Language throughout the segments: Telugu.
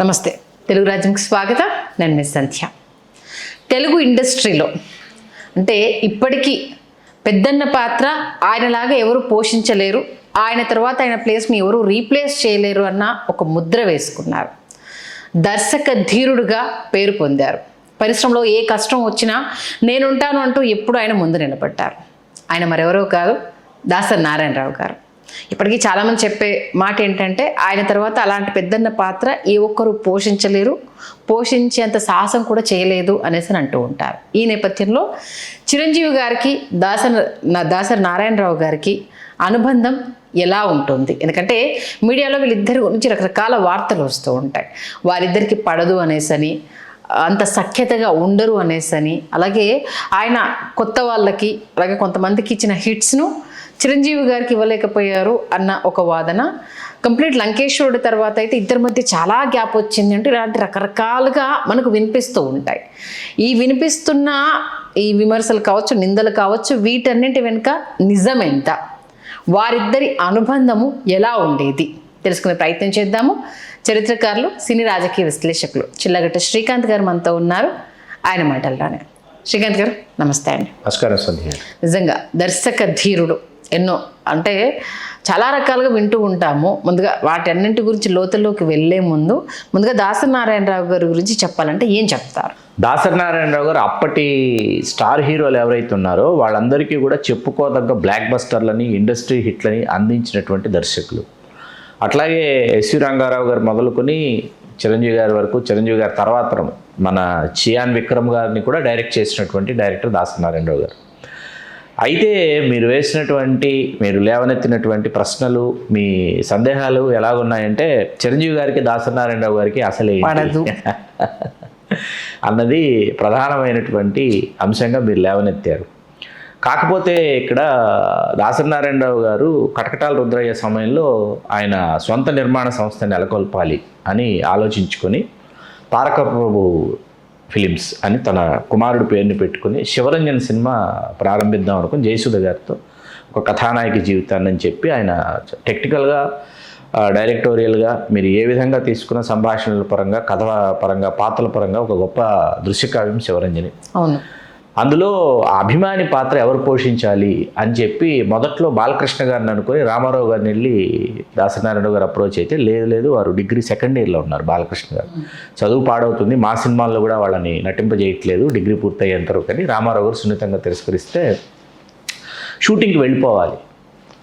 నమస్తే, తెలుగు రాజ్యంకి స్వాగతం. నేను మిస్ సంధ్య. తెలుగు ఇండస్ట్రీలో అంటే ఇప్పటికీ పెద్దన్న పాత్ర ఆయనలాగా ఎవరు పోషించలేరు, ఆయన తర్వాత ఆయన ప్లేస్ని ఎవరు రీప్లేస్ చేయలేరు అన్న ఒక ముద్ర వేసుకున్నారు. దర్శక ధీరుడుగా పేరు పొందారు. పరిశ్రమలో ఏ కష్టం వచ్చినా నేనుంటాను అంటూ ఎప్పుడు ఆయన ముందు నిలబడ్డారు. ఆయన మరెవరో కాదు, దాసరి నారాయణరావు గారు. ఇప్పటికీ చాలామంది చెప్పే మాట ఏంటంటే ఆయన తర్వాత అలాంటి పెద్దన్న పాత్ర ఏ ఒక్కరు పోషించలేరు, పోషించేంత సాహసం కూడా చేయలేదు అనేసి అంటూ ఉంటారు. ఈ నేపథ్యంలో చిరంజీవి గారికి దాసరి నారాయణరావు గారికి అనుబంధం ఎలా ఉంటుంది? ఎందుకంటే మీడియాలో వీళ్ళిద్దరి గురించి రకరకాల వార్తలు వస్తూ ఉంటాయి. వారిద్దరికి పడదు అనేసని, అంత సఖ్యతగా ఉండరు అనేసని, అలాగే ఆయన కొత్త వాళ్ళకి అలాగే కొంతమందికి ఇచ్చిన హిట్స్ను చిరంజీవి గారికి ఇవ్వలేకపోయారు అన్న ఒక వాదన. కంప్లీట్ లంకేశ్వరుడి తర్వాత అయితే ఇద్దరి మధ్య చాలా గ్యాప్ వచ్చింది అంటే ఇలాంటి రకరకాలుగా మనకు వినిపిస్తూ ఉంటాయి. ఈ వినిపిస్తున్న ఈ విమర్శలు కావచ్చు, నిందలు కావచ్చు, వీటన్నింటి వెనుక నిజం ఎంత, వారిద్దరి అనుబంధము ఎలా ఉండేది తెలుసుకునే ప్రయత్నం చేద్దాము. చరిత్రకారులు, సినీ రాజకీయ విశ్లేషకులు చిల్లగట్ట శ్రీకాంత్ గారు మనతో ఉన్నారు. ఆయన మాటల్లోనే. శ్రీకాంత్ గారు నమస్తే అండి. నమస్కారం సంధ్య. నిజంగా దర్శక ధీరుడు, ఎన్నో అంటే చాలా రకాలుగా వింటూ ఉంటాము. ముందుగా వాటి అన్నింటి గురించి లోతుల్లోకి వెళ్ళే ముందుగా దాసరి నారాయణరావు గారి గురించి చెప్పాలంటే ఏం చెప్తారు? దాసరి నారాయణరావు గారు అప్పటి స్టార్ హీరోలు ఎవరైతే ఉన్నారో వాళ్ళందరికీ కూడా చెప్పుకోదగ్గ బ్లాక్ బస్టర్లని, ఇండస్ట్రీ హిట్లని అందించినటువంటి దర్శకులు. అట్లాగే ఎస్వి రంగారావు గారు మొదలుకొని చిరంజీవి గారి వరకు, చిరంజీవి గారి తర్వాత మన చియాన్ విక్రమ్ గారిని కూడా డైరెక్ట్ చేసినటువంటి డైరెక్టర్ దాసరి నారాయణరావు గారు. అయితే మీరు లేవనెత్తినటువంటి ప్రశ్నలు, మీ సందేహాలు ఎలాగున్నాయంటే చిరంజీవి గారికి దాసరి నారాయణరావు గారికి అసలే అన్నది ప్రధానమైనటువంటి అంశంగా మీరు లేవనెత్తారు. కాకపోతే ఇక్కడ దాసరి నారాయణరావు గారు కటకటాల రుద్రయ్య సమయంలో ఆయన సొంత నిర్మాణ సంస్థని నెలకొల్పాలి అని ఆలోచించుకొని తారక ప్రభు ఫిలిమ్స్ అని తన కుమారుడు పేరుని పెట్టుకుని శివరంజన్ సినిమా ప్రారంభిద్దాం అనుకుని జయసుధ గారితో ఒక కథానాయక జీవితాన్ని అని చెప్పి ఆయన టెక్నికల్గా, డైరెక్టోరియల్గా మీరు ఏ విధంగా తీసుకున్న సంభాషణల పరంగా, కథ పరంగా, పాత్రల పరంగా ఒక గొప్ప దృశ్యకావ్యం శివరంజని. అవును. అందులో అభిమాని పాత్ర ఎవరు పోషించాలి అని చెప్పి మొదట్లో బాలకృష్ణ గారిని అనుకుని రామారావు గారిని వెళ్ళి దాసరి నారాయణరావు గారు అప్రోచ్ అయితే, లేదు వారు డిగ్రీ సెకండ్ ఇయర్లో ఉన్నారు బాలకృష్ణ గారు, చదువు పాడవుతుంది, మా సినిమాల్లో కూడా వాళ్ళని నటింపజేయట్లేదు డిగ్రీ పూర్తయ్యేంతరూ, కానీ రామారావు గారు సున్నితంగా తిరస్కరిస్తే షూటింగ్కి వెళ్ళిపోవాలి.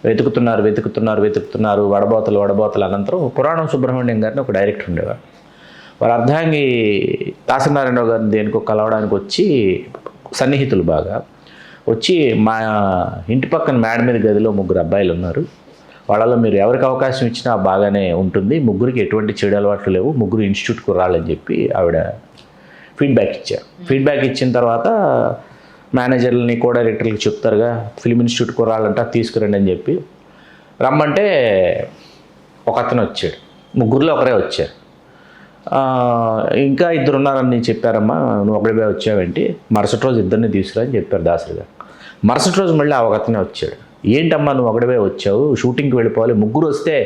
వెతుకుతున్నారు వడబోతలు అనంతరం పురాణం సుబ్రహ్మణ్యం గారిని ఒక డైరెక్టర్ ఉండేవారు. వారు అర్ధాంగి దాసరి నారాయణరావు గారిని దేనికో కలవడానికి వచ్చి, సన్నిహితులు బాగా వచ్చి, మా ఇంటి పక్కన మేడ మీద గదిలో 3 అబ్బాయిలు ఉన్నారు, వాళ్ళలో మీరు ఎవరికి అవకాశం ఇచ్చినా బాగానే ఉంటుంది, ముగ్గురికి ఎటువంటి చెడు అలవాట్లు లేవు, ముగ్గురు ఇన్స్టిట్యూట్కు రాలని చెప్పి ఆవిడ ఫీడ్బ్యాక్ ఇచ్చారు. ఫీడ్బ్యాక్ ఇచ్చిన తర్వాత మేనేజర్లని, కో డైరెక్టర్లకు చెప్తారుగా, ఫిలిం ఇన్స్టిట్యూట్కు రాలంట, తీసుకురండి అని చెప్పి రమ్మంటే ఒక అతను వచ్చాడు. ముగ్గురులో ఒకరే వచ్చారు. ఇంకా 2 ఉన్నారని చెప్పారమ్మా, నువ్వు ఒకడే వచ్చావేంటి, మరుసటి రోజు 2 తీసుకురా అని చెప్పారు దాసరి గారు. మరుసటి రోజు మళ్ళీ ఒక అతనే వచ్చాడు. ఏంటమ్మా నువ్వు ఒకడే వచ్చావు, షూటింగ్కి వెళ్ళిపోవాలి, ముగ్గురు వస్తే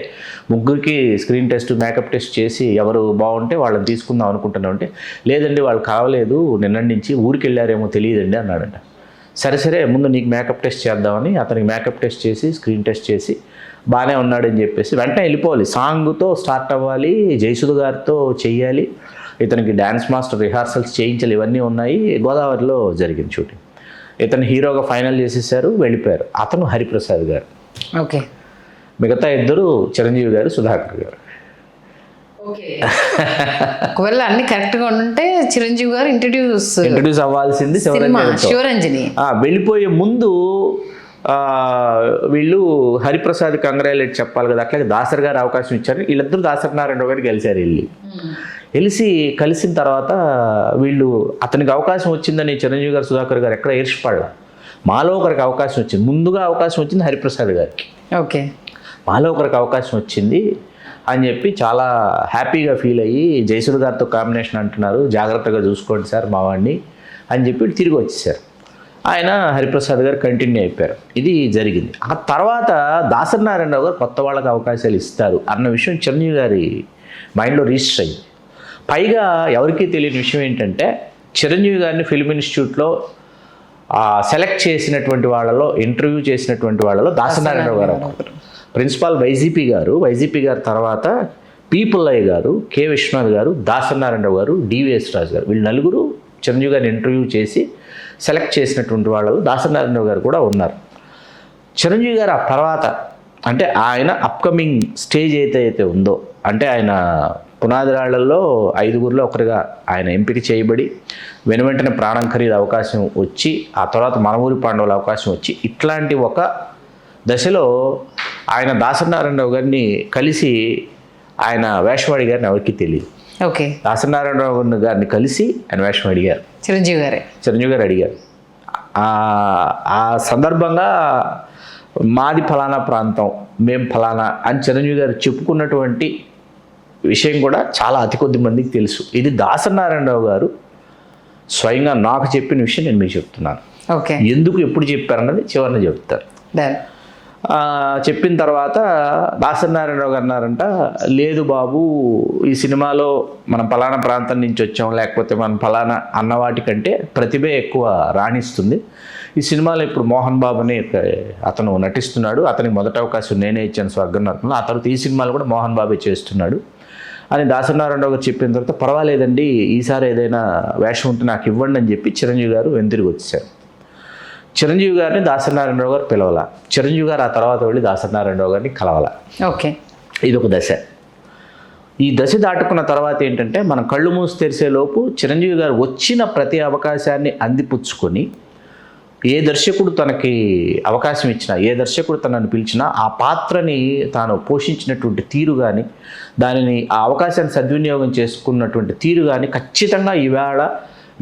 ముగ్గురికి స్క్రీన్ టెస్ట్, మేకప్ టెస్ట్ చేసి ఎవరు బాగుంటే వాళ్ళని తీసుకుందాం అనుకుంటున్నావు అంటే, లేదండి వాళ్ళు కావలేదు, నిన్నటి నుంచి ఊరికి వెళ్ళారేమో తెలియదండి అన్నాడంట. సరే ముందు నీకు మేకప్ టెస్ట్ చేద్దామని అతనికి మేకప్ టెస్ట్ చేసి, స్క్రీన్ టెస్ట్ చేసి బాగానే ఉన్నాడని చెప్పేసి వెంటనే వెళ్ళిపోవాలి, సాంగ్తో స్టార్ట్ అవ్వాలి, జయసుధ గారితో చెయ్యాలి, ఇతనికి డ్యాన్స్ మాస్టర్ రిహార్సల్స్ చేయించాలి, ఇవన్నీ ఉన్నాయి. గోదావరిలో జరిగింది షూటింగ్. ఇతను హీరోగా ఫైనల్ చేసేసారు, వెళ్ళిపోయారు. అతను హరిప్రసాద్ గారు. ఓకే. మిగతా 2 చిరంజీవి గారు, సుధాకర్ గారు. ఒకవేళ అన్ని కరెక్ట్గా ఉంటే చిరంజీవి గారు ఇంట్రడ్యూస్ అవ్వాల్సింది శివరంజని. వెళ్ళిపోయే ముందు వీళ్ళు హరిప్రసాద్ కంగ్రాచులేట్ చెప్పాలి కదా, అట్లాగే దాసరి గారు అవకాశం ఇచ్చారు. వీళ్ళిద్దరూ దాసరి నారాయణరావు గారికి గెలిచారు. కలిసిన తర్వాత వీళ్ళు అతనికి అవకాశం వచ్చిందని చిరంజీవి గారు, సుధాకర్ గారు ఎక్కడ ఏర్చిపడలా. మాలో ఒకరికి అవకాశం వచ్చింది, ముందుగా అవకాశం వచ్చింది హరిప్రసాద్ గారికి. ఓకే. మాలో ఒకరికి అవకాశం వచ్చింది అని చెప్పి చాలా హ్యాపీగా ఫీల్ అయ్యి, జయసుధ గారితో కాంబినేషన్ అంటున్నారు, జాగ్రత్తగా చూసుకోండి సార్ మా వాడిని అని చెప్పి తిరిగి వచ్చేసారు. ఆయన హరిప్రసాద్ గారు కంటిన్యూ అయిపోయారు. ఇది జరిగింది. ఆ తర్వాత దాసరి నారాయణరావు గారు కొత్త వాళ్ళకి అవకాశాలు ఇస్తారు అన్న విషయం చిరంజీవి గారి మైండ్లో రిజిస్టర్ అయ్యింది. పైగా ఎవరికీ తెలియని విషయం ఏంటంటే చిరంజీవి గారిని ఫిల్మ్ ఇన్స్టిట్యూట్లో సెలెక్ట్ చేసినటువంటి వాళ్ళలో, ఇంటర్వ్యూ చేసినటువంటి వాళ్ళలో దాసనారాయణరావు గారు ఒకరు. ప్రిన్సిపాల్ వైజీపీ గారు తర్వాత పి పుల్లయ్య గారు, కె విశ్వనాథ్ గారు, దాసనారాయణరావు గారు, డివిఎస్ రాజు గారు, వీళ్ళు నలుగురు చిరంజీవి గారిని ఇంటర్వ్యూ చేసి సెలెక్ట్ చేసినటువంటి వాళ్ళలో దాసనారాయణరావు గారు కూడా ఉన్నారు. చిరంజీవి గారు ఆ తర్వాత అంటే ఆయన అప్కమింగ్ స్టేజ్ అయితే ఉందో, అంటే ఆయన పునాది రాళ్లలో 5గురిలో ఒకరిగా ఆయన ఎంపిక చేయబడి వెనువెంటనే ప్రాణం ఖరీదు అవకాశం వచ్చి, ఆ తర్వాత మనమూరి పాండవుల అవకాశం వచ్చి, ఇట్లాంటి ఒక దశలో ఆయన దాసనారాయణరావు గారిని కలిసి ఆయన వేషం అడిగారని ఎవరికి తెలియదు. ఓకే. దాసనారాయణరావు గారిని కలిసి ఆయన వేషం అడిగారు, చిరంజీవి గారు అడిగారు. ఆ సందర్భంగా మాది ఫలానా ప్రాంతం, మేం ఫలానా అని చిరంజీవి గారు చెప్పుకున్నటువంటి విషయం కూడా చాలా అతి కొద్ది మందికి తెలుసు. ఇది దాసనారాయణరావు గారు స్వయంగా నాకు చెప్పిన విషయం నేను మీకు చెప్తున్నాను. ఓకే. ఎందుకు ఎప్పుడు చెప్పారన్నది చివరిన చెప్తారు. చెప్పిన తర్వాత దాసనారాయణరావు గారు అన్నారంట, లేదు బాబు, ఈ సినిమాలో మనం ఫలానా ప్రాంతం నుంచి వచ్చాం, లేకపోతే మనం ఫలానా అన్నవాటికంటే ప్రతిభే ఎక్కువ రాణిస్తుంది. ఈ సినిమాలో ఇప్పుడు మోహన్ బాబు అని అతను నటిస్తున్నాడు, అతనికి మొదటి అవకాశం నేనే ఇచ్చాను స్వర్గం నరకంలో, ఆ తర్వాత ఈ సినిమాలు కూడా మోహన్ బాబే చేస్తున్నాడు అని దాసనారాయణరావు గారు చెప్పిన తర్వాత, పర్వాలేదండి ఈసారి ఏదైనా వేషం ఉంటే నాకు ఇవ్వండి అని చెప్పి చిరంజీవి గారు వెనుతిరిగి వచ్చేసారు. చిరంజీవి గారిని దాసనారాయణరావు గారు పిలవాల, చిరంజీవి గారు ఆ తర్వాత వెళ్ళి దాసనారాయణరావు గారిని కలవాల. ఓకే. ఇది ఒక దశ. ఈ దశ దాటుకున్న తర్వాత ఏంటంటే మనం కళ్ళు మూసి తెరిసేలోపు చిరంజీవి గారు వచ్చిన ప్రతి అవకాశాన్ని అందిపుచ్చుకొని, ఏ దర్శకుడు తనకి అవకాశం ఇచ్చినా, ఏ దర్శకుడు తనను పిలిచినా ఆ పాత్రని తాను పోషించినటువంటి తీరు కానీ, దానిని ఆ అవకాశాన్ని సద్వినియోగం చేసుకున్నటువంటి తీరు కానీ ఖచ్చితంగా ఈవేళ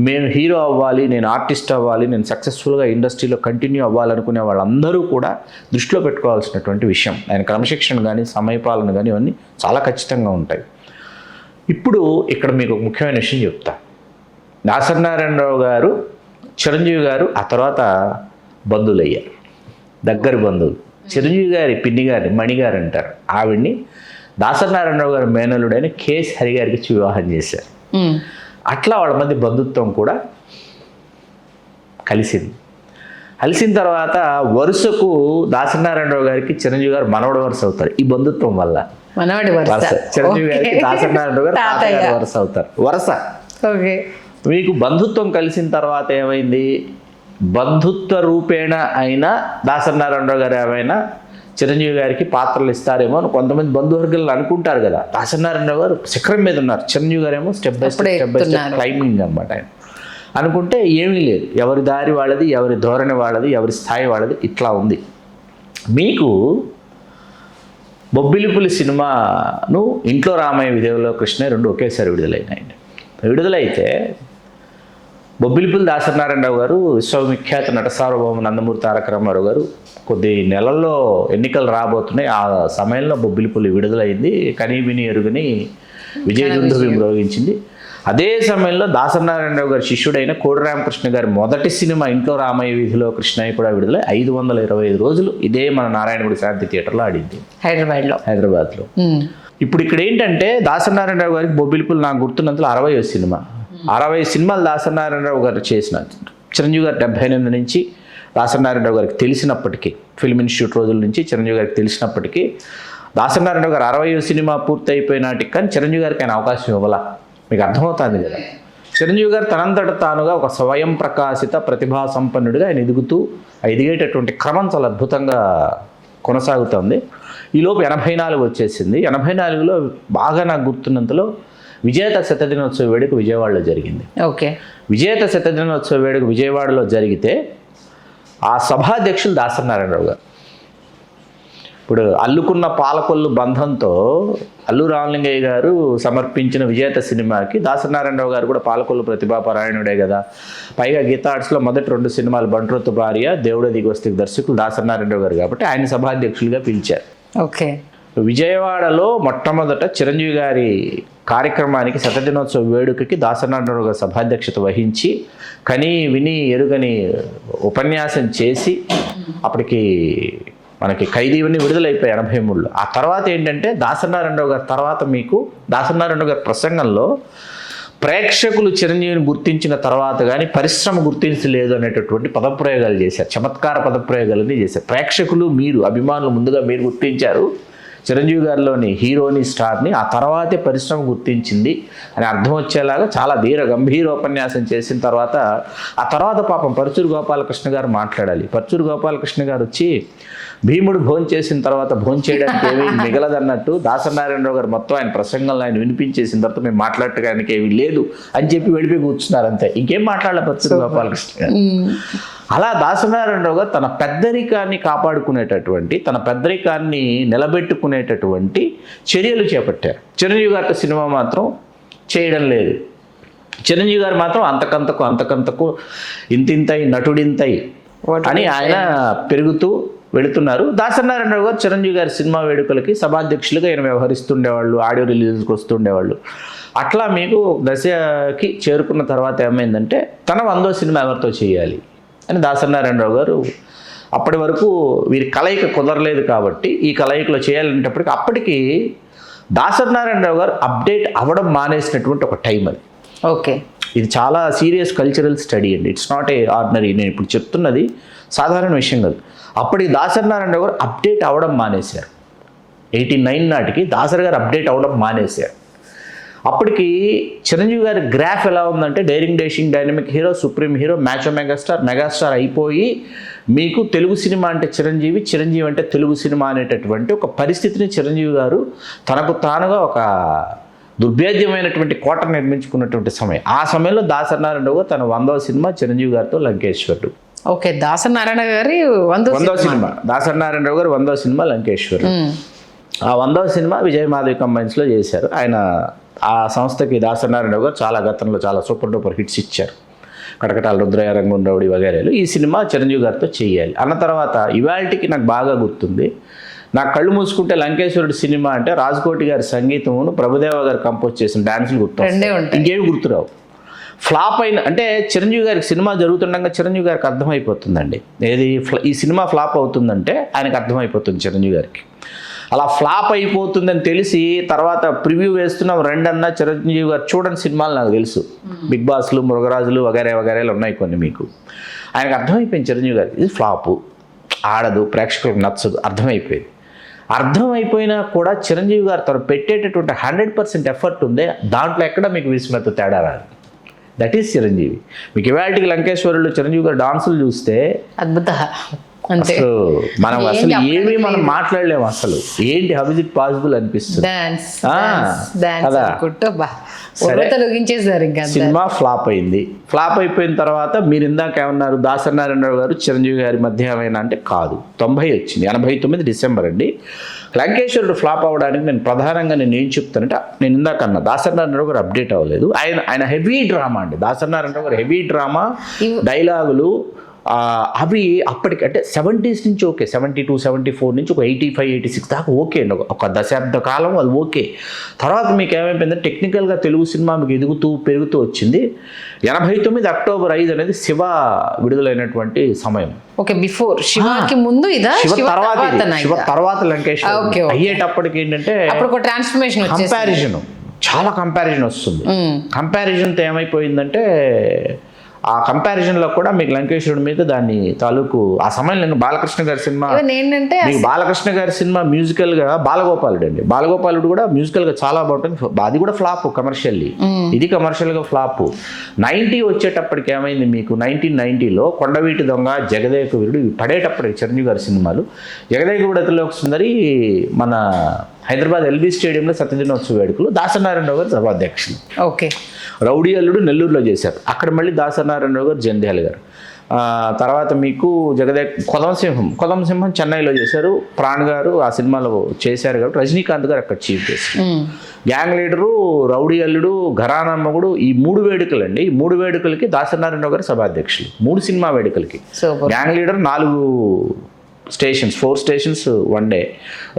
మేము హీరో అవ్వాలి, నేను ఆర్టిస్ట్ అవ్వాలి, నేను సక్సెస్ఫుల్గా ఇండస్ట్రీలో కంటిన్యూ అవ్వాలనుకునే వాళ్ళందరూ కూడా దృష్టిలో పెట్టుకోవాల్సినటువంటి విషయం. ఆయన క్రమశిక్షణ కానీ, సమయపాలన కానీ ఇవన్నీ చాలా ఖచ్చితంగా ఉంటాయి. ఇప్పుడు ఇక్కడ మీకు ఒక ముఖ్యమైన విషయం చెప్తా. దాసనారాయణరావు గారు, చిరంజీవి గారు ఆ తర్వాత బంధువులు అయ్యారు, దగ్గర బంధువులు. చిరంజీవి గారి పిన్ని గారిని మణిగారు అంటారు, ఆవిడ్ని దాసనారాయణరావు గారి మేనలుడైన కేఎస్ హరి గారికి ఇచ్చి వివాహం చేశారు. అట్లా వాళ్ళ మధ్య బంధుత్వం కూడా కలిసిన తర్వాత వరుసకు దాసనారాయణరావు గారికి చిరంజీవి గారు మనవడు వరుస అవుతారు. ఈ బంధుత్వం వల్ల చిరంజీవి గారికి దాసనారాయణరావు గారు తాతగారు వరుస అవుతారు. వరుస. మీకు బంధుత్వం కలిసిన తర్వాత ఏమైంది, బంధుత్వ రూపేణ అయినా దాసనారాయణరావు గారు ఏమైనా చిరంజీవి గారికి పాత్రలు ఇస్తారేమో అని కొంతమంది బంధువర్గాలు అనుకుంటారు కదా. దాసనారాయణరావు గారు శిఖరం మీద ఉన్నారు, చిరంజీవి గారు ఏమో స్టెప్ బై స్టెప్ క్లైంబింగ్ అనమాట. ఆయన అనుకుంటే ఏమీ లేదు, ఎవరి దారి వాళ్ళది, ఎవరి ధోరణి వాళ్ళది, ఎవరి స్థాయి వాళ్ళది, ఇట్లా ఉంది. మీకు బొబ్బిలిపులి సినిమాను ఇంట్లో రామయ్య విధేయులో కృష్ణ రెండు ఒకేసారి విడుదలైనాయండి. విడుదలైతే బొబ్బిలిపులి దాసనారాయణరావు గారు, విశ్వవిఖ్యాత నట సార్వభౌమ నందమూరి తారక రామారావు గారు కొద్ది నెలల్లో ఎన్నికలు రాబోతున్నాయి. ఆ సమయంలో బొబ్బిలిపులి విడుదలైంది, కనీ విని ఎరుగని విజయదుందుభి మ్రోగించింది. అదే సమయంలో దాసనారాయణరావు గారి శిష్యుడైన కోడి రామకృష్ణ గారి మొదటి సినిమా ఇంట్లో రామయ్య వీధిలో కృష్ణయ్య కూడా విడుదలై 525 రోజులు ఇదే మన నారాయణగుడి శాంతి థియేటర్లో ఆడింది, హైదరాబాద్లో. ఇప్పుడు ఇక్కడ ఏంటంటే దాసనారాయణరావు గారికి బొబ్బిలిపులి నాకు గుర్తున్నంతలో 60వ సినిమా. 60 సినిమాలు దాసనారాయణరావు గారు చేసిన. చిరంజీవి గారు 78 నుంచి దాసనారాయణరావు గారికి తెలిసినప్పటికీ, ఫిల్మ్ ఇన్స్టిట్యూట్ రోజుల నుంచి చిరంజీవి గారికి తెలిసినప్పటికీ దాసనారాయణరావు గారు 60వ సినిమా పూర్తి అయిపోయిన నాటికి కానీ చిరంజీవి గారికి ఆయన అవకాశం ఇవ్వాల. మీకు అర్థమవుతుంది కదా. చిరంజీవి గారు తనంతట తానుగా ఒక స్వయం ప్రకాశిత ప్రతిభా సంపన్నుడిగా ఆయన ఎదిగేటటువంటి క్రమం చాలా అద్భుతంగా కొనసాగుతుంది. ఈలోపు 84 వచ్చేసింది. 84లో బాగా నాకు గుర్తున్నంతలో విజేత శతదినోత్సవ వేడుక విజయవాడలో జరిగింది. ఓకే. విజేత శతదినోత్సవ వేడుక విజయవాడలో జరిగితే ఆ సభాధ్యక్షులు దాసనారాయణరావు గారు. ఇప్పుడు అల్లుకున్న పాలకొల్లు బంధంతో అల్లు రామలింగయ్య గారు సమర్పించిన విజేత సినిమాకి దాసనారాయణరావు గారు కూడా పాలకొల్లు ప్రతిభాపరాయణుడే కదా. పైగా గీతా ఆర్ట్స్లో మొదటి 2 సినిమాలు బంట్రోతు భార్య, దేవుడ దిగొస్తికి దర్శకులు దాసనారాయణరావు గారు కాబట్టి ఆయన సభాధ్యక్షులుగా పిలిచారు. ఓకే. విజయవాడలో మొట్టమొదట చిరంజీవి గారి కార్యక్రమానికి శతదినోత్సవ వేడుకకి దాసనారాయణరావు గారు సభాధ్యక్షత వహించి కని విని ఎరుగని ఉపన్యాసం చేసి అప్పటికి మనకి ఖైదీవన్నీ విడుదలైపోయాయి 83లో. ఆ తర్వాత ఏంటంటే దాసనారాయణరావు గారి తర్వాత మీకు దాసనారాయణరావు గారి ప్రసంగంలో ప్రేక్షకులు చిరంజీవిని గుర్తించిన తర్వాత కానీ పరిశ్రమ గుర్తించలేదు అనేటటువంటి పదప్రయోగాలు చేశారు. చమత్కార పదప్రయోగాలని చేశారు. ప్రేక్షకులు మీరు అభిమానులు ముందుగా మీరు గుర్తించారు చిరంజీవి గారిలోని హీరోని స్టార్ని, ఆ తర్వాతే పరిశ్రమ గుర్తించింది అని అర్థం వచ్చేలాగా చాలా గంభీర ఉపన్యాసం చేసిన తర్వాత ఆ తర్వాత పాపం పరుచూరు గోపాలకృష్ణ గారు మాట్లాడాలి. పరుచూరు గోపాలకృష్ణ గారు వచ్చి భీముడు భోంచేసిన తర్వాత భోంచేయడానికి ఏమీ మిగలదన్నట్టు దాసనారాయణరావు గారు మొత్తం ఆయన ప్రసంగంలో ఆయన వినిపించేసిన తర్వాత మేము మాట్లాడటానికి ఏమీ లేదు అని చెప్పి వెళ్ళిపోయి కూర్చున్నారు అంతే. ఇంకేం మాట్లాడాలి పరుచూరు గోపాలకృష్ణ గారు. అలా దాసనారాయణరావు గారు తన పెద్దరికాన్ని కాపాడుకునేటటువంటి తన పెద్దరికాన్ని నిలబెట్టుకునేటటువంటి చర్యలు చేపట్టారు. చిరంజీవి గారి సినిమా మాత్రం చేయడం లేదు. చిరంజీవి గారు మాత్రం అంతకంతకు ఇంతింతై నటుడింతై అని ఆయన పెరుగుతూ వెళుతున్నారు. దాసనారాయణరావు గారు చిరంజీవి గారి సినిమా వేడుకలకి సభాధ్యక్షులుగా ఆయన వ్యవహరిస్తుండేవాళ్ళు, ఆడియో రిలీజ్కి వస్తుండేవాళ్ళు. అట్లా మీకు దశకి చేరుకున్న తర్వాత ఏమైందంటే తన 100వ సినిమా ఎవరితో చేయాలి అని దాసనారాయణరావు గారు అప్పటి వరకు వీరి కలయిక కుదరలేదు కాబట్టి ఈ కలయికలో చేయాలనేటప్పటికి అప్పటికి దాసనారాయణరావు గారు అప్డేట్ అవ్వడం మానేసినటువంటి ఒక టైం అది. ఓకే, ఇది చాలా సీరియస్ కల్చరల్ స్టడీ అండి. It's not a ordinary. నేను ఇప్పుడు చెప్తున్నది సాధారణ విషయం కాదు. అప్పటికి దాసనారాయణరావు గారు అప్డేట్ అవ్వడం మానేశారు. 89 నాటికి దాసరి గారు అప్డేట్ అవ్వడం మానేశారు. అప్పటికి చిరంజీవి గారి గ్రాఫ్ ఎలా ఉందంటే daring dashing dynamic hero, supreme hero, macho megastar అయిపోయి మీకు తెలుగు సినిమా అంటే చిరంజీవి, చిరంజీవి అంటే తెలుగు సినిమా అనేటటువంటి ఒక పరిస్థితిని చిరంజీవి గారు తనకు తానుగా ఒక దుర్భేద్యమైనటువంటి కోట నిర్మించుకున్నటువంటి సమయం. ఆ సమయంలో దాసనారాయణరావు గారు తన 100వ సినిమా చిరంజీవి గారితో లంకేశ్వరుడు. ఓకే, దాసనారాయణ గారి 100వ సినిమా దాసనారాయణరావు గారు 100వ సినిమా లంకేశ్వరుడు. ఆ 100వ సినిమా విజయ్ మాధవి కంబైన్స్లో చేశారు. ఆయన ఆ సంస్థకి దాసనారాయణరావు గారు గతంలో చాలా సూపర్ డూపర్ హిట్స్ ఇచ్చారు. కటకటాల రుద్రయ్య, రంగుండవుడి వగైరాలు. ఈ సినిమా చిరంజీవి గారితో చేయాలి అన్న తర్వాత ఇవాళకి నాకు బాగా గుర్తుంది. నాకు కళ్ళు మూసుకుంటే లంకేశ్వరుడు సినిమా అంటే రాజ్కోటి గారి సంగీతమును ప్రభుదేవ గారు కంపోజ్ చేసిన డాన్సులు గుర్తొస్తాయి, ఇంకేమి గుర్తురావు. ఫ్లాప్ అయిన అంటే చిరంజీవి గారికి సినిమా జరుగుతుండగా చిరంజీవి గారికి అర్థమైపోతుందండి ఏది ఈ సినిమా ఫ్లాప్ అవుతుందంటే ఆయనకు అర్థమైపోతుంది చిరంజీవి గారికి. అలా ఫ్లాప్ అయిపోతుందని తెలిసి తర్వాత ప్రివ్యూ వేస్తున్నాం రెండన్నా చిరంజీవి గారు చూడని సినిమాలు నాకు తెలుసు. బిగ్ బాస్లు, మృగరాజులు వగైరాలు ఉన్నాయి కొన్ని. మీకు ఆయనకు అర్థమైపోయింది చిరంజీవి గారికి ఇది ఫ్లాపు, ఆడదు, ప్రేక్షకులకు నచ్చదు, అర్థమైపోయింది. అర్థమైపోయినా కూడా చిరంజీవి గారు తను పెట్టేటటువంటి 100% ఎఫర్ట్ ఉందే దాంట్లో ఎక్కడ మీకు విస్మృత తేడా రాదు. That is Chiranjeevi. మీకు ఇవాళకి లంకేశ్వరులు చిరంజీవి గారు డాన్సులు చూస్తే అద్భుత, అసలు మనం అసలు ఏమీ మనం మాట్లాడలేము. అసలు ఏంటి హౌ ఇస్ ఇట్ పాసిబుల్ అనిపిస్తుంది కదా. సినిమా ఫ్లాప్ అయింది. ఫ్లాప్ అయిపోయిన తర్వాత మీరు ఇందాక ఏమన్నారు దాసనారాయణరావు గారు చిరంజీవి గారి మధ్య ఏమైనా అంటే కాదు, 90 వచ్చింది. 89 డిసెంబర్ అండి. లంకేశ్వరుడు ఫ్లాప్ అవ్వడానికి నేను ప్రధానంగా ఏం చెప్తానంటే నేను ఇందాక అన్న దాసనారాయణరావు గారు అప్డేట్ అవ్వలేదు. ఆయన హెవీ డ్రామా అండి. దాసనారాయణరావు గారు హెవీ డ్రామా, డైలాగులు అవి అప్పటికంటే 70s నుంచి ఓకే, 72, 74 నుంచి ఒక 85, 86 దాకా ఓకే అండి. ఒక దశాబ్ద కాలం అది ఓకే. తర్వాత మీకు ఏమైపోయిందంటే టెక్నికల్గా తెలుగు సినిమా మీకు ఎదుగుతూ పెరుగుతూ వచ్చింది. 89 అక్టోబర్ 5 అనేది శివ విడుదలైనటువంటి సమయం. ఓకే, బిఫోర్ శివకి ముందు ఇదా, శివ తర్వాత లంకేశ్వర అయ్యేటప్పటికి ఏంటంటే కంపారిజన్, చాలా కంపారిజన్ వస్తుంది. కంపారిజన్తో ఏమైపోయిందంటే ఆ కంపారిజన్లో కూడా మీకు లంకేశ్వరుడి మీద దాన్ని తాలూకు ఆ సమయంలో నేను బాలకృష్ణ గారి సినిమా ఏంటంటే మీకు బాలకృష్ణ గారి సినిమా మ్యూజికల్గా బాలగోపాలుడు అండి. బాలగోపాలుడు కూడా మ్యూజికల్గా చాలా బాగుంటుంది. అది కూడా ఫ్లాప్ కమర్షియల్లీ, ఇది కమర్షియల్గా ఫ్లాప్. 90 వచ్చేటప్పటికి ఏమైంది మీకు 1990లో కొండవీటి దొంగ, జగదేక వీరుడు ఇవి పడేటప్పటికి చిరంజీవి గారి సినిమాలు. జగదేక వీరుడు సుందరి మన హైదరాబాద్ ఎల్బీ స్టేడియంలో సత్యదినోత్సవ వేడుకలు దాసనారాయణరావు గారు సభాధ్యక్షులు. ఓకే, రౌడీ అల్లుడు నెల్లూరులో చేశారు. అక్కడ మళ్ళీ దాసనారాయణరావు గారు, జంధ్యాల గారు. తర్వాత మీకు కొదం సింహం చెన్నైలో చేశారు. ప్రాణ్ గారు ఆ సినిమాలో చేశారు కాబట్టి రజనీకాంత్ గారు అక్కడ చీఫ్ చేశారు. గ్యాంగ్ లీడరు, రౌడీ అల్లుడు, ఘరానమ్మగుడు, ఈ 3 వేడుకలు అండి. ఈ 3 వేడుకలకి దాసనారాయణరావు గారు సభాధ్యక్షులు. 3 సినిమా వేడుకలకి. Gang leader 4 stations, 4 stations 1 day,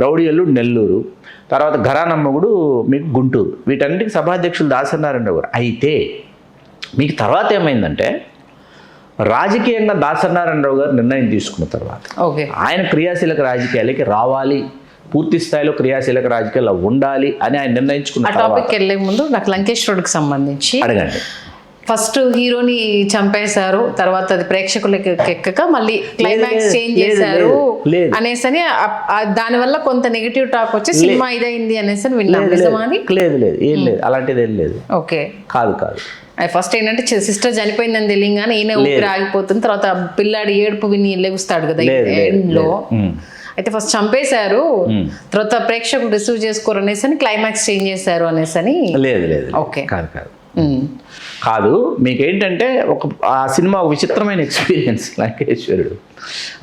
rowdy Alludu Nellore, తర్వాత ఘరానమ్మగుడు మీకు గుంటూరు. వీటన్నిటికి సభాధ్యక్షులు దాసనారాయణరావు గారు. అయితే మీకు తర్వాత ఏమైందంటే రాజకీయంగా దాసనారాయణరావు గారు నిర్ణయం తీసుకున్న తర్వాత ఓకే. ఆయన క్రియాశీలక రాజకీయాలకి రావాలి, పూర్తి స్థాయిలో క్రియాశీలక రాజకీయాల్లో ఉండాలి అని ఆయన నిర్ణయించుకున్న ఆ తర్వాత టాపిక్ వెళ్ళే ముందు నాకు లంకేశ్వరుడికి సంబంధించి అడగండి. ఫస్ట్ హీరోని చంపేశారు, తర్వాత అది ప్రేక్షకులకి ఎక్కక మళ్ళీ క్లైమాక్స్ చేంజ్ చేశారు అనేసని దానివల్ల కొంత నెగిటివ్ టాక్ వచ్చి సినిమా ఇదైంది అనేసి విన్నాను. నిజమా అది? లేదు లేదు, ఏం లేదు, అలాంటిది ఏం లేదు. ఓకే. కాదు కాదు, అది ఫస్ట్ ఏంటంటే సిస్టర్ చనిపోయిందని తెలియగానే ఈయన ఊపిరి ఆగిపోతుంది, తర్వాత పిల్లాడి ఏడుపు విని లెగుస్తాడు కదా ఎండ్ లో. అయితే ఫస్ట్ చంపేశారు, తర్వాత ప్రేక్షకులు రిసీవ్ చేసుకోరు అనేసి క్లైమాక్స్ చేంజ్ చేశారు అనేసి. లేదు లేదు, ఓకే. కాదు కాదు కాదు. మీకేంటంటే ఆ సినిమా ఒక విచిత్రమైన ఎక్స్పీరియన్స్. లంకేశ్వరుడు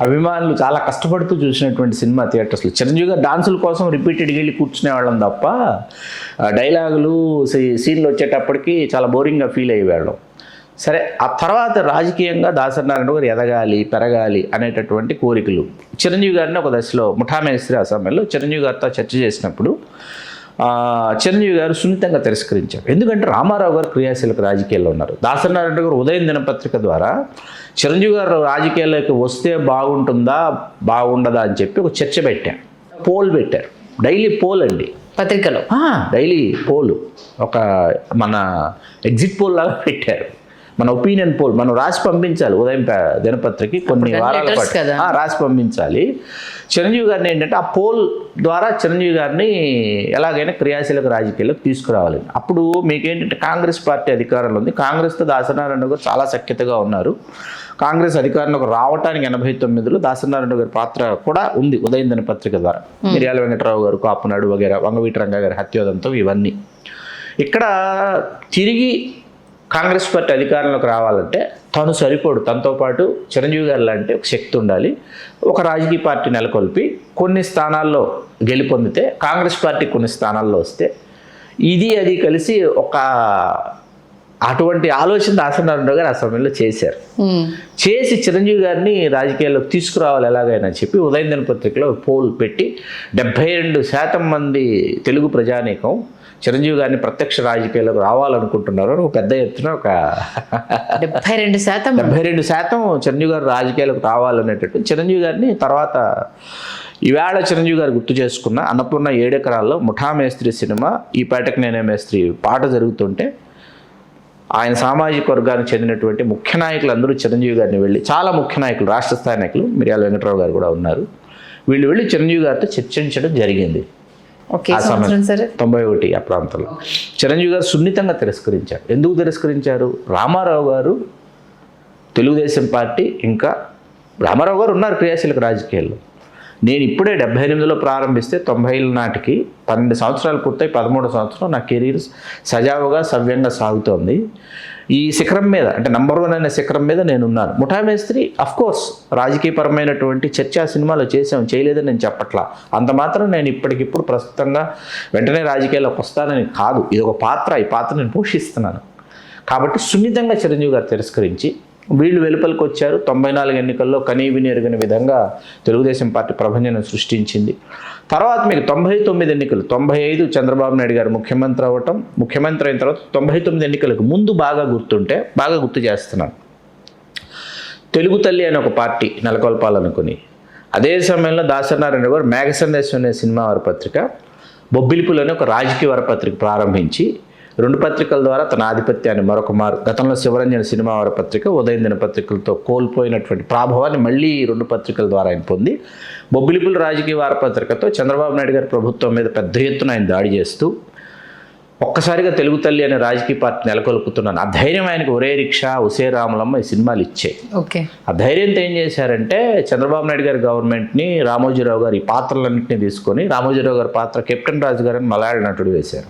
అభిమానులు చాలా కష్టపడుతూ చూసినటువంటి సినిమా థియేటర్స్లో. చిరంజీవి గారు డాన్సుల కోసం రిపీటెడ్గా వెళ్ళి కూర్చునేవాళ్ళం తప్ప డైలాగులు సీన్లు వచ్చేటప్పటికి చాలా బోరింగ్గా ఫీల్ అయ్యేవాళ్ళం. సరే, ఆ తర్వాత రాజకీయంగా దాసనారాయణ గారు ఎదగాలి, పెరగాలి అనేటటువంటి కోరికలు చిరంజీవి గారిని ఒక దశలో ముఠా మేస్త్రి ఆ సమయంలో చిరంజీవి గారితో చర్చ చేసినప్పుడు చిరంజీవి గారు సున్నితంగా తిరస్కరించారు. ఎందుకంటే రామారావు గారు క్రియాశీలక రాజకీయాల్లో ఉన్నారు. దాసనారాయణ గారు ఉదయం దినపత్రిక ద్వారా చిరంజీవి గారు రాజకీయాల్లోకి వస్తే బాగుంటుందా బాగుండదా అని చెప్పి ఒక చర్చ పెట్టారు. పోల్ పెట్టారు, డైలీ పోల్ అండి పత్రికలో. డైలీ పోల్, ఒక మన ఎగ్జిట్ పోల్ లాగా పెట్టారు. మన ఒపీనియన్ పోల్ మనం రాసి పంపించాలి ఉదయం దినపత్రికకి కొన్ని వారాల పాటు రాసి పంపించాలి. చిరంజీవి గారిని ఏంటంటే ఆ పోల్ ద్వారా చిరంజీవి గారిని ఎలాగైనా క్రియాశీలక రాజకీయాలకు తీసుకురావాలి. అప్పుడు మీకేంటంటే కాంగ్రెస్ పార్టీ అధికారంలో ఉంది. కాంగ్రెస్తో దాసనారాయణ గారు చాలా సఖ్యతగా ఉన్నారు. కాంగ్రెస్ అధికారంలోకి రావడానికి 89లో దాసనారాయణ గారి పాత్ర కూడా ఉంది ఉదయం దినపత్రిక ద్వారా. మిర్యాల వెంకటరావు గారు, కాపునాడు వగేరా, వంగవీటి రంగా గారి హత్యోదంతం ఇవన్నీ. ఇక్కడ తిరిగి కాంగ్రెస్ పార్టీ అధికారంలోకి రావాలంటే తను సరిపోడు, తనతో పాటు చిరంజీవి గారు లాంటి ఒక శక్తి ఉండాలి. ఒక రాజకీయ పార్టీ నెలకొల్పి కొన్ని స్థానాల్లో గెలుపొందితే, కాంగ్రెస్ పార్టీ కొన్ని స్థానాల్లో వస్తే ఇది అది కలిసి ఒక అటువంటి ఆలోచన దాసనారాయణ గారు ఆ సమయంలో చేశారు. చేసి చిరంజీవి గారిని రాజకీయాల్లోకి తీసుకురావాలి ఎలాగైనా చెప్పి ఉదయం దినపత్రికలో పోల్ పెట్టి 72% మంది తెలుగు ప్రజానీకం చిరంజీవి గారిని ప్రత్యక్ష రాజకీయాలకు రావాలనుకుంటున్నారు. ఒక పెద్ద ఎత్తున ఒక 72% చిరంజీవి గారు రాజకీయాలకు రావాలనేటట్టు చిరంజీవి గారిని తర్వాత ఈవేళ చిరంజీవి గారు గుర్తు చేసుకున్న అన్నపూర్ణ 7 ఎకరాల్లో ముఠా మేస్త్రి సినిమా ఈ పేటకు నేనే మేస్త్రి పాట జరుగుతుంటే ఆయన సామాజిక వర్గానికి చెందినటువంటి ముఖ్య నాయకులు అందరూ చిరంజీవి గారిని వెళ్ళి, చాలా ముఖ్య నాయకులు, రాష్ట్ర స్థాయి నాయకులు, మిర్యాల వెంకటరావు గారు కూడా ఉన్నారు, వీళ్ళు వెళ్ళి చిరంజీవి గారితో చర్చించడం జరిగింది. ఆ సమయం 91 ఆ ప్రాంతంలో చిరంజీవి గారు సున్నితంగా తిరస్కరించారు. ఎందుకు తిరస్కరించారు? రామారావు గారు తెలుగుదేశం పార్టీ, ఇంకా రామారావు గారు ఉన్నారు క్రియాశీలక రాజకీయాల్లో. నేను ఇప్పుడే 78లో ప్రారంభిస్తే 90ల నాటికి 12 సంవత్సరాలు పూర్తయి 13వ సంవత్సరం నా కెరీర్ సజావుగా సవ్యంగా సాగుతోంది. ఈ శిఖరం మీద, అంటే నంబర్ 1 అనే శిఖరం మీద నేనున్నాను. ముఠా మేస్త్రి అఫ్కోర్స్ రాజకీయపరమైనటువంటి చర్చా సినిమాలో చేయలేదని నేను చెప్పట్లా. అంత మాత్రం నేను ఇప్పటికిప్పుడు ప్రస్తుతంగా వెంటనే రాజకీయాల్లోకి వస్తానని కాదు. ఇది ఒక పాత్ర, ఈ పాత్ర నేను పోషిస్తున్నాను. కాబట్టి సున్నితంగా చిరంజీవి గారు తిరస్కరించి వీళ్ళు వెలుపలికి వచ్చారు. 94 ఎన్నికల్లో కనీవిని ఎరుగని విధంగా తెలుగుదేశం పార్టీ ప్రభంజనం సృష్టించింది. తర్వాత మీకు 99 ఎన్నికలు, 95 చంద్రబాబు నాయుడు గారు ముఖ్యమంత్రి అవ్వటం, ముఖ్యమంత్రి అయిన తర్వాత 99 ఎన్నికలకు ముందు బాగా గుర్తు చేస్తున్నాను. తెలుగు తల్లి అనే ఒక పార్టీ నెలకొల్పాలనుకుని అదే సమయంలో దాసనారాయణ గారు మేఘ సందేశం అనే సినిమా వారపత్రిక, బొబ్బిలిపులు అనే ఒక రాజకీయ వారపత్రిక ప్రారంభించి 2 పత్రికల ద్వారా తన ఆధిపత్యాన్ని మరొక మారు, గతంలో శివరంజన సినిమా వారపత్రిక, ఉదయం దినపత్రికలతో కోల్పోయినటువంటి ప్రాభవాన్ని మళ్ళీ 2 పత్రికల ద్వారా ఆయన పొంది బొబ్బిలిపులు రాజకీయ వారపత్రికతో చంద్రబాబు నాయుడు గారి ప్రభుత్వం మీద పెద్ద ఎత్తున ఆయన దాడి చేస్తూ ఒక్కసారిగా తెలుగు తల్లి అనే రాజకీయ పార్టీ నెలకొల్పుతున్నాను. ఆ ధైర్యం ఆయనకు ఒరే రిక్షా, ఉసే రాములమ్మ ఈ సినిమాలు ఇచ్చాయి. ఆ ధైర్యంతో ఏం చేశారంటే చంద్రబాబు నాయుడు గారి గవర్నమెంట్ని రామోజీరావు గారు ఈ పాత్రలన్నింటినీ తీసుకొని, రామోజీరావు గారి పాత్ర కెప్టెన్ రాజు గారు అని మలయాళ నటుడు వేశారు.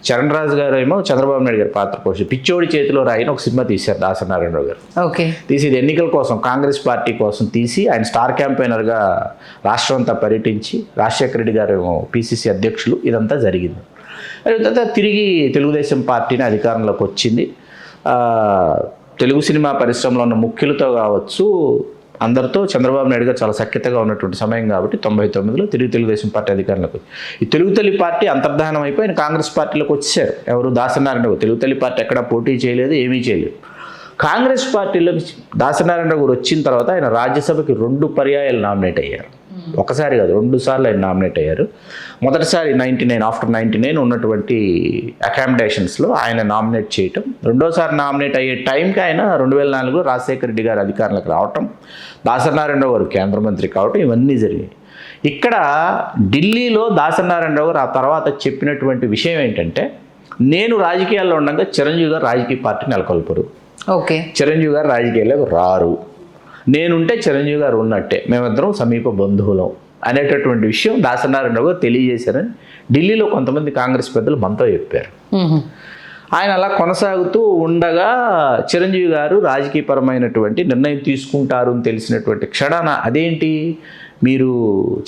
చరణ్ రాజు గారు ఏమో చంద్రబాబు నాయుడు గారి పాత్ర పోషి పిచ్చోడి చేతిలో రాయిన ఒక సినిమా తీశారు దాసనారాయణరావు గారు. తీసి ఇది ఎన్నికల కోసం, కాంగ్రెస్ పార్టీ కోసం తీసి ఆయన స్టార్ క్యాంపెయినర్గా రాష్ట్రం అంతా పర్యటించి, రాజశేఖర రెడ్డి గారు పిసిసి అధ్యక్షులు, ఇదంతా జరిగింది. తర్వాత తిరిగి తెలుగుదేశం పార్టీని అధికారంలోకి వచ్చింది. తెలుగు సినిమా పరిశ్రమలో ఉన్న ముఖ్యులతో కావచ్చు, అందరితో చంద్రబాబు నాయుడు గారు చాలా సఖ్యతగా ఉన్నటువంటి సమయం కాబట్టి 99లో తిరిగి తెలుగుదేశం పార్టీ అధికారంలోకి. ఈ తెలుగు తల్లి పార్టీ అంతర్ధానం అయిపోయి కాంగ్రెస్ పార్టీలోకి వచ్చారు. ఎవరు? దాసనారాయణ. తెలుగు తల్లి పార్టీ ఎక్కడా పోటీ చేయలేదు, ఏమీ చేయలేదు. కాంగ్రెస్ పార్టీలోకి దాసనారాయణరావు గారు వచ్చిన తర్వాత ఆయన రాజ్యసభకి 2 పర్యాయాలు నామినేట్ అయ్యారు. ఒకసారి కాదు, 2 సార్లు ఆయన నామినేట్ అయ్యారు. మొదటిసారి 99 ఆఫ్టర్ 99 ఉన్నటువంటి అకామిడేషన్స్లో ఆయన నామినేట్ చేయటం, రెండోసారి నామినేట్ అయ్యే టైంకి ఆయన 2004లో రాజశేఖర రెడ్డి గారు అధికారంలోకి రావటం, దాసనారాయణరావు గారు కేంద్ర మంత్రి కావటం, ఇవన్నీ జరిగాయి. ఇక్కడ ఢిల్లీలో దాసనారాయణరావు గారు ఆ తర్వాత చెప్పినటువంటి విషయం ఏంటంటే, నేను రాజకీయాల్లో ఉండగా చిరంజీవి గారు రాజకీయ పార్టీ నెలకొల్పరు, ఓకే, చిరంజీవి గారు రాజకీయాల్లోకి రారు, నేనుంటే చిరంజీవి గారు ఉన్నట్టే, మేమిద్దరం సమీప బంధువులం అనేటటువంటి విషయం దాసనారాయణరావు గారు తెలియజేశారని ఢిల్లీలో కొంతమంది కాంగ్రెస్ పెద్దలు మనతో చెప్పారు. ఆయన అలా కొనసాగుతూ ఉండగా చిరంజీవి గారు రాజకీయపరమైనటువంటి నిర్ణయం తీసుకుంటారు అని తెలిసినటువంటి క్షణాన, అదేంటి మీరు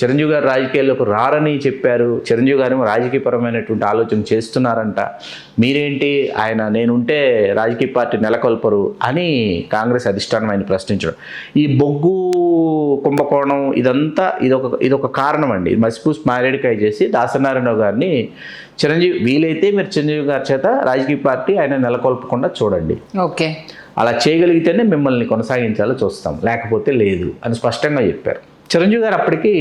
చిరంజీవి గారు రాజకీయాల్లోకి రారని చెప్పారు, చిరంజీవి గారు రాజకీయపరమైనటువంటి ఆలోచన చేస్తున్నారంట, మీరేంటి ఆయన నేనుంటే రాజకీయ పార్టీ నెలకొల్పరు అని కాంగ్రెస్ అధిష్టానం ఆయన ప్రశ్నించడం. ఈ బొగ్గు కుంభకోణం ఇదంతా ఇదొక కారణం అండి. మసిపూసి మారేడికాయ చేసి దాసనారాయణరావు గారిని వీలైతే మీరు చిరంజీవి గారి చేత రాజకీయ పార్టీ ఆయన నెలకొల్పకుండా చూడండి, ఓకే, అలా చేయగలిగితేనే మిమ్మల్ని కొనసాగించాలో చూస్తాం, లేకపోతే లేదు అని స్పష్టంగా చెప్పారు. చిరంజీవి గారు అప్పటికి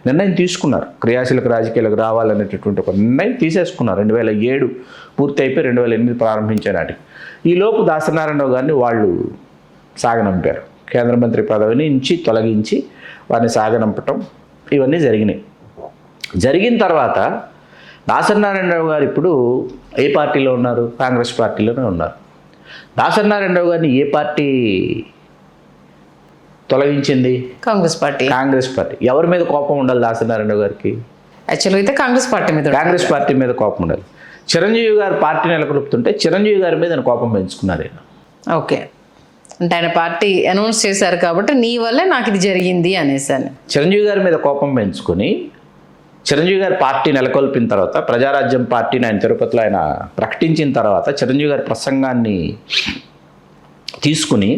నిర్ణయం తీసుకున్నారు, క్రియాశీలక రాజకీయాలకు రావాలనేటటువంటి ఒక నిర్ణయం తీసేసుకున్నారు. 2007 పూర్తి అయిపోయి 2008 ప్రారంభించే నాటికి. ఈలోపు దాసనారాయణరావు గారిని వాళ్ళు సాగనంపారు, కేంద్ర మంత్రి పదవి నుంచి తొలగించి వారిని సాగనంపటం ఇవన్నీ జరిగినాయి. జరిగిన తర్వాత దాసనారాయణరావు గారు ఇప్పుడు ఏ పార్టీలో ఉన్నారు? కాంగ్రెస్ పార్టీలోనే ఉన్నారు. దాసనారాయణరావు గారిని ఏ పార్టీ తొలగించింది? కాంగ్రెస్ పార్టీ. ఎవరి మీద కోపం ఉండాలి దాసనారాయణరావు గారికి? యాక్చువల్గా అయితే కాంగ్రెస్ పార్టీ మీద కోపం ఉండాలి. చిరంజీవి గారు పార్టీ నెలకొల్పుతుంటే చిరంజీవి గారి మీద కోపం పెంచుకున్నారు ఆయన. ఓకే, అంటే ఆయన పార్టీ అనౌన్స్ చేశారు కాబట్టి నీ వల్లే నాకు ఇది జరిగింది అనేసాను. చిరంజీవి గారి మీద కోపం పెంచుకొని చిరంజీవి గారి పార్టీ నెలకొల్పిన తర్వాత, ప్రజారాజ్యం పార్టీని ఆయన తిరుపతిలో ఆయన ప్రకటించిన తర్వాత చిరంజీవి గారి ప్రసంగాన్ని తీసుకుని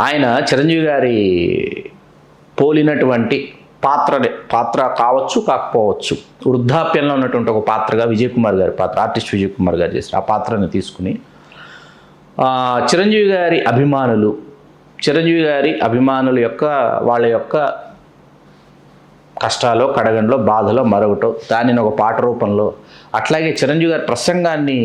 ఆయన చిరంజీవి గారి పోలినటువంటి పాత్ర కావచ్చు కాకపోవచ్చు, వృద్ధాప్యంలో ఉన్నటువంటి ఒక పాత్రగా విజయ్ కుమార్ గారి పాత్ర, ఆర్టిస్ట్ విజయ్ కుమార్ గారు చేసిన ఆ పాత్రని తీసుకుని చిరంజీవి గారి అభిమానుల యొక్క వాళ్ళ యొక్క కష్టాలో, కడగంలో, బాధలో మరొకటో దానిని ఒక పాట రూపంలో, అట్లాగే చిరంజీవి గారి ప్రసంగాన్ని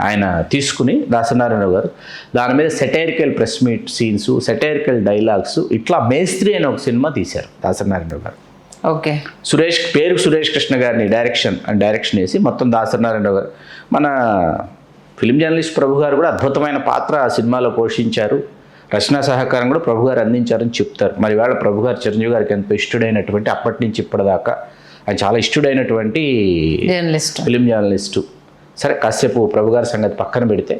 ఆయన తీసుకుని దాసనారాయణరావు గారు దాని మీద satirical press meet scenes, satirical dialogues, ఇట్లా మేస్త్రి అనే ఒక సినిమా తీశారు దాసనారాయణరావు గారు. ఓకే, సురేష్ కృష్ణ గారిని డైరెక్షన్ వేసి మొత్తం దాసనారాయణరావు గారు, మన ఫిలిం జర్నలిస్ట్ ప్రభు గారు కూడా అద్భుతమైన పాత్ర ఆ సినిమాలో పోషించారు, రచనా సహకారం కూడా ప్రభు గారు అందించారని చెప్తారు. మరి వేళ ప్రభు గారు చిరంజీవి గారికి ఎంతో ఇష్టడైనటువంటి, అప్పటి నుంచి ఇప్పటిదాకా ఆయన చాలా ఇష్టడైనటువంటి ఫిలిం జర్నలిస్టు. సరే, కాసేపు ప్రభు గారి సంగతి పక్కన పెడితే,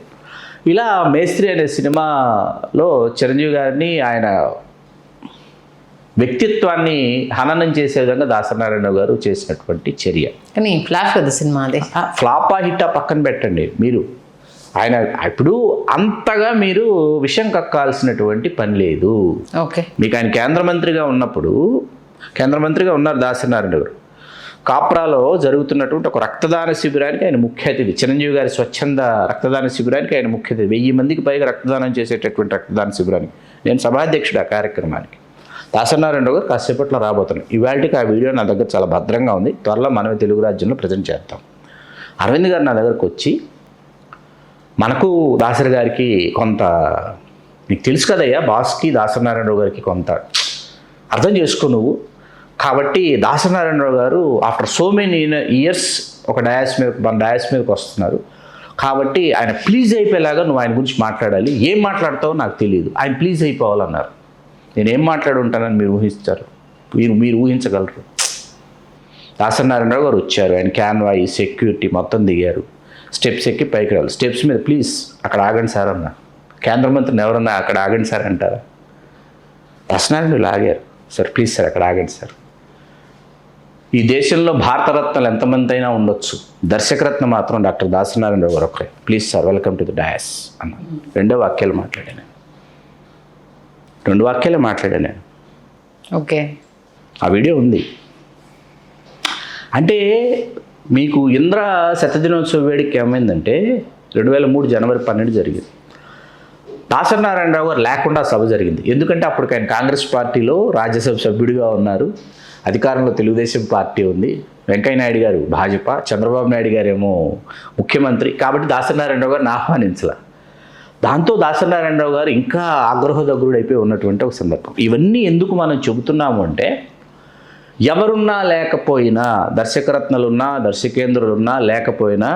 ఇలా మేస్త్రి అనే సినిమాలో చిరంజీవి గారిని ఆయన వ్యక్తిత్వాన్ని హననం చేసే విధంగా దాసనారాయణరావు గారు చేసినటువంటి చర్య. కానీ ఫ్లాప్ కదా సినిమా, అది ఫ్లాపా హిట్టా పక్కన పెట్టండి. మీరు ఆయన ఇప్పుడు అంతగా మీరు విషం కక్కాల్సినటువంటి పని లేదు. ఓకే, మీకు ఆయన కేంద్ర మంత్రిగా ఉన్నారు దాసనారాయణ గారు. కాప్రాలో జరుగుతున్నటువంటి ఒక రక్తదాన శిబిరానికి ఆయన ముఖ్య అతిథి, చిరంజీవి గారి స్వచ్ఛంద రక్తదాన శిబిరానికి ఆయన ముఖ్య అతిథి. 1000 మందికి పైగా రక్తదానం చేసేటటువంటి రక్తదాన శిబిరానికి నేను సభాధ్యక్షుడు ఆ కార్యక్రమానికి. దాసనారాయణరావు గారు కాసేపట్లో రాబోతున్నాను. ఇవాళకి ఆ వీడియో నా దగ్గర చాలా భద్రంగా ఉంది, త్వరలో మనమే తెలుగు రాజ్యంలో ప్రజెంట్ చేస్తాం. అరవింద్ గారు నా దగ్గరకు వచ్చి, మనకు దాసరి గారికి కొంత, నీకు తెలుసు కదయ్యా, బాస్కి దాసనారాయణరావు గారికి కొంత అర్థం చేసుకో నువ్వు, కాబట్టి దాసనారాయణరావు గారు ఆఫ్టర్ సో మెనీ ఇయర్స్ మన డయాస్ మీదకి వస్తున్నారు, కాబట్టి ఆయన ప్లీజ్ అయిపోయేలాగా నువ్వు ఆయన గురించి మాట్లాడాలి, ఏం మాట్లాడతావో నాకు తెలియదు, ఆయన ప్లీజ్ అయిపోవాలన్నారు. నేనేం మాట్లాడి ఉంటానని మీరు ఊహిస్తారు, మీరు ఊహించగలరు. దాసనారాయణరావు గారు వచ్చారు, ఆయన క్యాన్వాయి సెక్యూరిటీ మొత్తం దిగారు, స్టెప్స్ ఎక్కి పైకి రావాలి. స్టెప్స్ మీద ప్లీజ్ అక్కడ ఆగండి సార్ అన్న. కేంద్ర మంత్రిని ఎవరన్నా అక్కడ ఆగండి సార్ అంటారా? దాసనారాయణరావు ఆగారు. సార్ ప్లీజ్ సార్ అక్కడ ఆగండి సార్. ఈ దేశంలో భారతరత్నాలు ఎంతమంది అయినా ఉండొచ్చు, దర్శకరత్న మాత్రం డాక్టర్ దాసనారాయణరావు గారు ఒకరే. Please sir welcome to the dais అన్న. 2 వాక్యాలు మాట్లాడాను నేను. ఓకే, ఆ వీడియో ఉంది. అంటే మీకు ఇంద్ర శతదినోత్సవ వేడుక ఏమైందంటే 2003 జనవరి 12 జరిగింది. దాసరి నారాయణరావు గారు లేకుండా సభ జరిగింది. ఎందుకంటే అప్పటికి ఆయన కాంగ్రెస్ పార్టీలో రాజ్యసభ సభ్యుడిగా ఉన్నారు, అధికారంలో తెలుగుదేశం పార్టీ ఉంది, వెంకయ్యనాయుడు గారు భాజపా, చంద్రబాబు నాయుడు గారేమో ముఖ్యమంత్రి. కాబట్టి దాసరి నారాయణరావు గారిని ఆహ్వానించలే. దాంతో దాసరి నారాయణరావు గారు ఇంకా ఆగ్రహదగ్రుడైపోయి ఉన్నటువంటి ఒక సందర్భం. ఇవన్నీ ఎందుకు మనం చెబుతున్నాము అంటే, ఎవరున్నా లేకపోయినా, దర్శకరత్నలున్నా దర్శకేంద్రులున్నా లేకపోయినా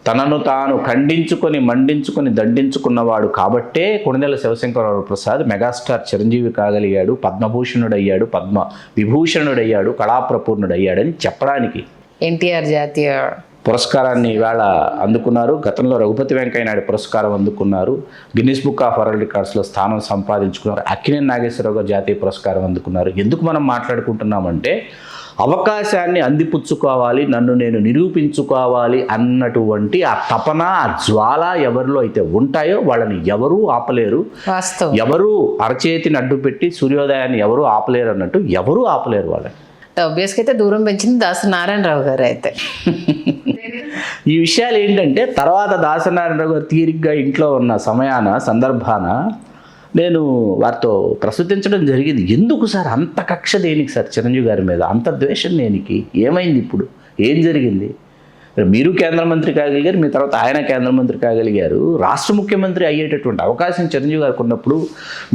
తనను తాను ఖండించుకొని మండించుకొని దండించుకున్నవాడు కాబట్టే కొణిదెల శివశంకరరావు ప్రసాద్ మెగాస్టార్ చిరంజీవి కాగలిగాడు, పద్మభూషణుడయ్యాడు, పద్మ విభూషణుడయ్యాడు, కళాప్రపూర్ణుడయ్యాడని చెప్పడానికి. ఎన్టీఆర్ జాతీయ పురస్కారాన్ని ఇవాళ అందుకున్నారు. గతంలో రఘుపతి వెంకయ్యనాయుడు పురస్కారం అందుకున్నారు. గిన్నిస్ బుక్ ఆఫ్ వరల్డ్ రికార్డ్స్లో స్థానం సంపాదించుకున్నారు. అక్కినేని నాగేశ్వరరావు గారు జాతీయ పురస్కారం అందుకున్నారు. ఎందుకు మనం మాట్లాడుకుంటున్నామంటే, అవకాశాన్ని అందిపుచ్చుకోవాలి, నన్ను నేను నిరూపించుకోవాలి అన్నటువంటి ఆ తపన, ఆ జ్వాల ఎవరిలో అయితే ఉంటాయో వాళ్ళని ఎవరూ ఆపలేరు. వాస్తవం. ఎవరూ అరచేతిని అడ్డు పెట్టి సూర్యోదయాన్ని ఎవరూ ఆపలేరు అన్నట్టు ఎవరూ ఆపలేరు వాళ్ళని. ఆబ్వియస్గా అయితే దూరం పెంచింది దాసరి నారాయణరావు గారు. అయితే ఈ విషయాలు ఏంటంటే, తర్వాత దాసరి నారాయణరావు గారు తీరిగ్గా ఇంట్లో ఉన్న సమయాన సందర్భాన నేను వారితో ప్రస్తుతించడం జరిగింది. ఎందుకు సార్ అంత కక్ష దేనికి సార్ చిరంజీవి గారి మీద, అంత ద్వేషం దేనికి, ఏమైంది, ఇప్పుడు ఏం జరిగింది? మీరు కేంద్ర మంత్రి కాగలిగారు, మీ తర్వాత ఆయన కేంద్ర మంత్రి కాగలిగారు, రాష్ట్ర ముఖ్యమంత్రి అయ్యేటటువంటి అవకాశం చిరంజీవి గారికి ఉన్నప్పుడు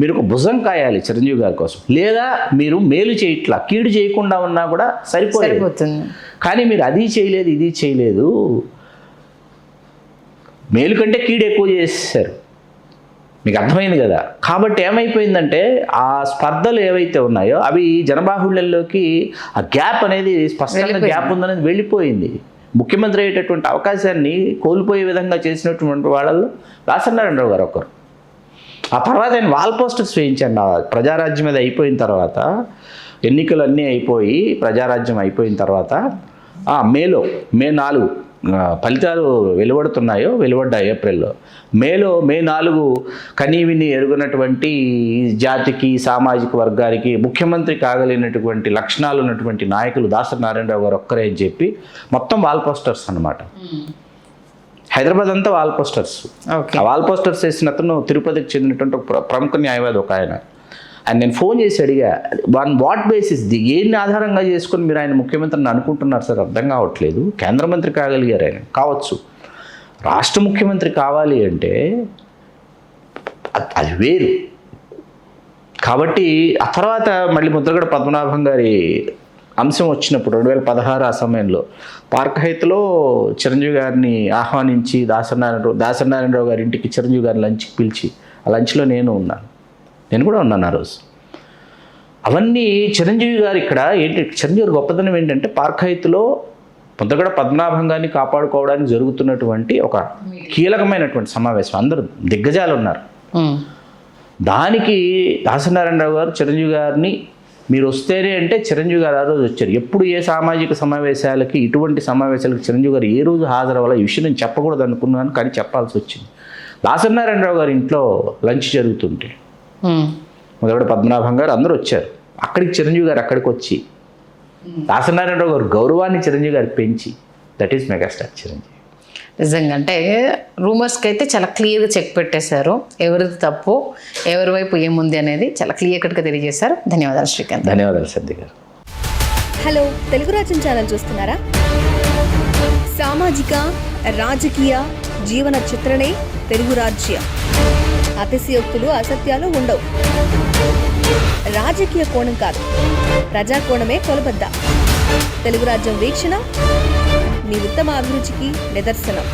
మీరు ఒక భుజం కాయాలి చిరంజీవి గారి కోసం. లేదా మీరు మేలు చేయట్లా, కీడు చేయకుండా ఉన్నా కూడా సరిపోతుంది. కానీ మీరు అది చేయలేదు, ఇది చేయలేదు, మేలు కంటే కీడు ఎక్కువ చేసేసారు. మీకు అర్థమైంది కదా. కాబట్టి ఏమైపోయిందంటే, ఆ స్పర్ధలు ఏవైతే ఉన్నాయో అవి జనబాహుళ్యంలోకి ఆ గ్యాప్ అనేది, స్పష్టంగా గ్యాప్ ఉందనేది వెళ్ళిపోయింది. ముఖ్యమంత్రి అయ్యేటటువంటి అవకాశాన్ని కోల్పోయే విధంగా చేసినటువంటి వాళ్ళల్లో దాసరి నారాయణరావు గారు ఒకరు. ఆ తర్వాత ఆయన వాల్ పోస్టర్స్ వేయించండి. ప్రజారాజ్యం మీద అయిపోయిన తర్వాత, ఎన్నికలు అన్నీ అయిపోయి ప్రజారాజ్యం అయిపోయిన తర్వాత మే 4 ఫలితాలు వెలువడ్డాయి ఏప్రిల్లో. మే 4 కనీవిని ఎరుగునటువంటి జాతికి, సామాజిక వర్గానికి ముఖ్యమంత్రి కాగలిగినటువంటి లక్షణాలు ఉన్నటువంటి నాయకులు దాసరి నారాయణరావు గారు ఒక్కరే అని చెప్పి మొత్తం వాల్ పోస్టర్స్ అన్నమాట. హైదరాబాద్ అంతా వాల్ పోస్టర్స్. ఆ వాల్ పోస్టర్స్ వేసిన అతను తిరుపతికి చెందినటువంటి ఒక ప్రముఖ న్యాయవాది ఒక ఆయన. నేను ఫోన్ చేసి అడిగా, వాట్ బేసిస్ ఏన్ని ఆధారంగా చేసుకుని మీరు ఆయన ముఖ్యమంత్రిని అనుకుంటున్నారు సార్, అర్థం కావట్లేదు. కేంద్ర మంత్రి కాగలిగారు, ఆయన కావచ్చు, రాష్ట్ర ముఖ్యమంత్రి కావాలి అంటే అది వేరు. కాబట్టి ఆ తర్వాత మళ్ళీ ముద్రగడ పద్మనాభం గారి అంశం వచ్చినప్పుడు 2016 ఆ సమయంలో పార్క్ హైత్లో చిరంజీవి గారిని ఆహ్వానించి దాసరి నారాయణరావు గారి ఇంటికి చిరంజీవి గారిని లంచ్కి పిలిచి, ఆ లంచ్లో నేను కూడా ఉన్నాను ఆ రోజు. అవన్నీ చిరంజీవి గారు ఇక్కడ ఏంటి, చిరంజీవి గారి గొప్పతనం ఏంటంటే, పార్క్ హైత్లో ముద్రగడ పద్మనాభం గారిని కాపాడుకోవడానికి జరుగుతున్నటువంటి ఒక కీలకమైనటువంటి సమావేశం, అందరూ దిగ్గజాలు ఉన్నారు. దానికి దాసరి నారాయణరావు గారు చిరంజీవి గారిని మీరు వస్తేనే అంటే చిరంజీవి గారు ఆ రోజు వచ్చారు. ఎప్పుడు ఏ సామాజిక సమావేశాలకి, ఇటువంటి సమావేశాలకు చిరంజీవి గారు ఏ రోజు హాజరవ్వాలో ఈ విషయం నేను చెప్పకూడదు అనుకున్నాను, కానీ చెప్పాల్సి వచ్చింది. దాసరి నారాయణరావు గారి ఇంట్లో లంచ్ జరుగుతుంటే ముద్రగడ పద్మనాభం గారు అందరూ వచ్చారు. అక్కడికి చిరంజీవి గారు అక్కడికి వచ్చి దాసరి నారాయణరావు గారు గౌరవాన్ని చిరంజీవి గారు పెంచి, దట్ ఈస్ మెగాస్టార్ చిరంజీవి. నిజంగా అంటే రూమర్స్కి అయితే చాలా క్లియర్గా చెక్ పెట్టేశారు, ఎవరిది తప్పు, ఎవరి వైపు ఏముంది అనేది చాలా క్లియర్ కట్గా తెలియజేశారు. ధన్యవాదాలు శ్రీకాంత్. ధన్యవాదాలు సంధ్య గారు. హలో, తెలుగు రాజ్యం ఛానల్ చూస్తున్నారా? సామాజిక, రాజకీయ, జీవన చిత్రణే తెలుగు రాజ్యం. అతిశయోక్తులు, అసత్యాలు ఉండవు. రాజకీయ కోణం కాదు, ప్రజా కోణమే కొలబద్ద. తెలుగు రాజ్యం వీక్షణ మీ ఉత్తమ అభిరుచికి నిదర్శనం.